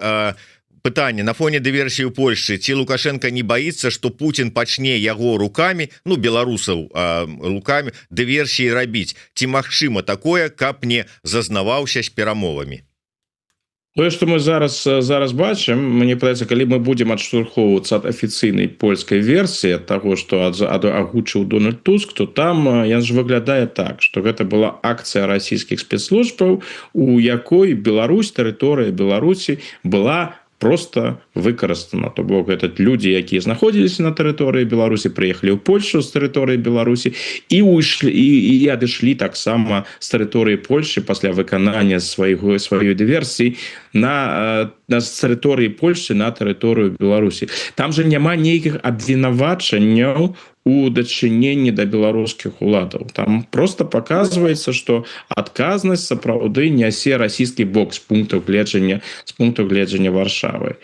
пытанне: на фоне дыверсіі ў Польшчы ці Лукашенко не баіцца, што Путін пачне яго рукамі, ну беларусаў рукамі, дыверсіі рабіць? Ці магчыма такое, каб не зазнаваўся з перамовамі?
Тое, што мы зараз бачым, мне падаецца, калі мы будзем адштурхоўвацца ад афіцыйнай польскай версіі, ад таго, што агучыў Дональд Туск, то там яна ж выглядае так, што гэта была акцыя расійскіх спецслужбаў, у якой тэрыторыя Беларусі была просто выкарыстана. То бок гэта людзі, якія знаходзіліся на тэрыторыі Беларусі, прыехалі ў Польшу з тэрыторыі Беларусі і адышлі таксама з тэрыторыі Польшчы пасля выканання сваёй дыверсіі з тэрыторыі Польшчы на тэрыторыю Беларусі. Там жа няма нейкіх абвінавачанняў у дачыненні да беларускіх уладаў. Там просто паказваецца, што адказнасць сапраўды нясе расійскі бок з пункту гледжання Варшавы.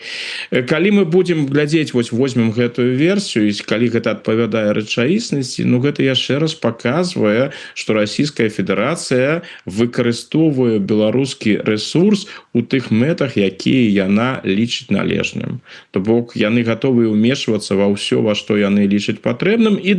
Калі мы будзем глядзець, возьмем гэтую версію, і калі гэта адпавядае рэчаіснасці, ну гэта яшчэ раз паказвае, што Расійская Федэрацыя выкарыстоўвае беларускі рэсурс у тых мэтах, якія яна лічыць належным. То бок яны гатовы ўмешвацца ва ўсё, ва што яны лічаць патрэбным. І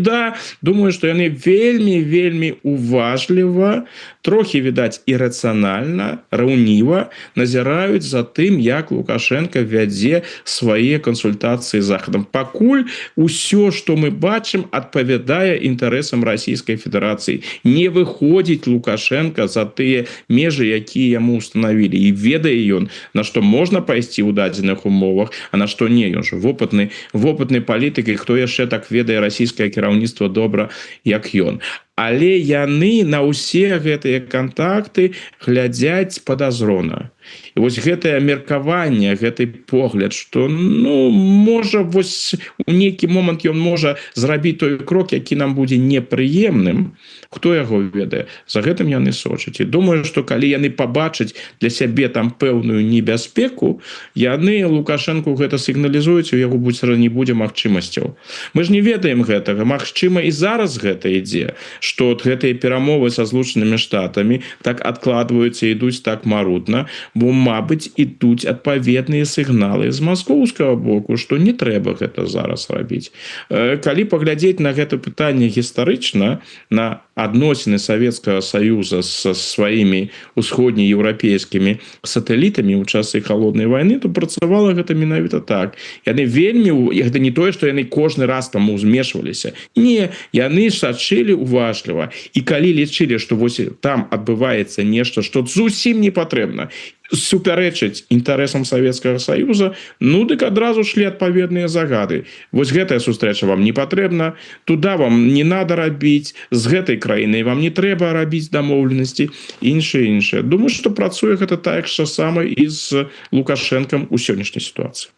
думаю, што яны вельмі уважліва, трохі, відаць, ірацыянальна, раўніва назіраюць за тым, як Лукашенко вядзе свае кансультацыі з Захадам. Пакуль усё, што мы бачым, адпавядае інтарэсам Расійскай Федэрацыі. Не выходзіць Лукашенко за тыя межы, якія яму устанавілі. І ведае ён, на што можна пайсці ў дадзеных умовах, а на што не. Ён жа вопытны палітык, і хто яшчэ так ведае расійскае кіраўніцтва добра, як ён. але яны на ўсе гэтыя кантакты глядзяць падазрона. І вось гэтае меркаванне, гэты погляд, што ну можа вось у нейкі момант ён можа зрабіць той крок, які нам будзе непрыемным, хто яго ведае, за гэтым яны сочаць. І думаю, што калі яны пабачаць для сябе там пэўную небяспеку, яны Лукашенку гэта сігналізуюць, у яго не будзе магчымасцяў. Мы ж не ведаем гэтага, магчыма і зараз гэта ідзе, што от гэтыя перамовы са Злучанымі Штатамі так адкладваюцца, ідуць так марудна, бо, мабыць, ідуць адпаведныя сігналы з маскоўскага боку, што не трэба гэта зараз рабіць. Калі паглядзець на гэта пытанне гістарычна, на адносіны Савецкага Саюза са сваімі усходнееўрапейскімі сатэлітамі ў часы халоднай вайны, то працавала гэта менавіта так. Яны вельмі, гэта не тое, што яны кожны раз там узмешваліся. Не, яны сачылі уважліва. І калі лічылі, што вось там адбываецца нешта, што зусім не патрэбна, супярэчыць інтарэсам Савецкага Саюза, ну дык адразу шлі адпаведныя загады. Вось гэтая сустрэча вам не патрэбна, туда вам не надо рабіць, з гэтай краінай вам не трэба рабіць дамоўленасці, іншае. Думаю, што працуе гэта так жа сама і з Лукашэнкам у сённяшняй сітуацыі.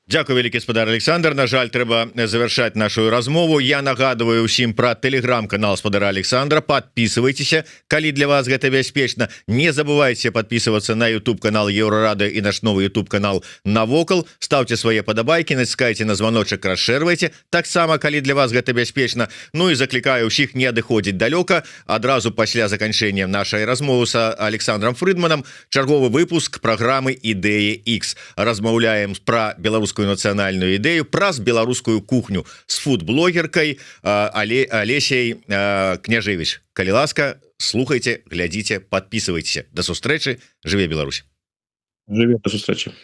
Дякую, вялікі спадар Александр. На жаль, трэба завяршаць нашу размову. Я нагадываю ўсім пра тэлеграм-канал спадара Александра. Подписывайтеся, калі для вас гэта бяспечна. Не забывайте подписываться на YouTube-канал Еўрарада і наш новый YouTube-канал Навокал. Ставьте свае падабайкі, націскайце на званочак, расшэрвайце. Таксама, калі для вас гэта бяспечна. Ну і заклікаю ўсіх не адыходзіць далёка. Адразу пасля заканчэння нашай размовы са Александром Фрыдманам чарговы выпуск праграмы «Ідэя X». Размаўляем пра беларускую нацыянальную ідэю, праз беларускую кухню з фуд-блогеркай Алесей Княжевич. Калі ласка, слухайте, глядзіце, подписывайтеся. До сустрэчы, жыве Беларусь.
Жыве, до сустрэчы.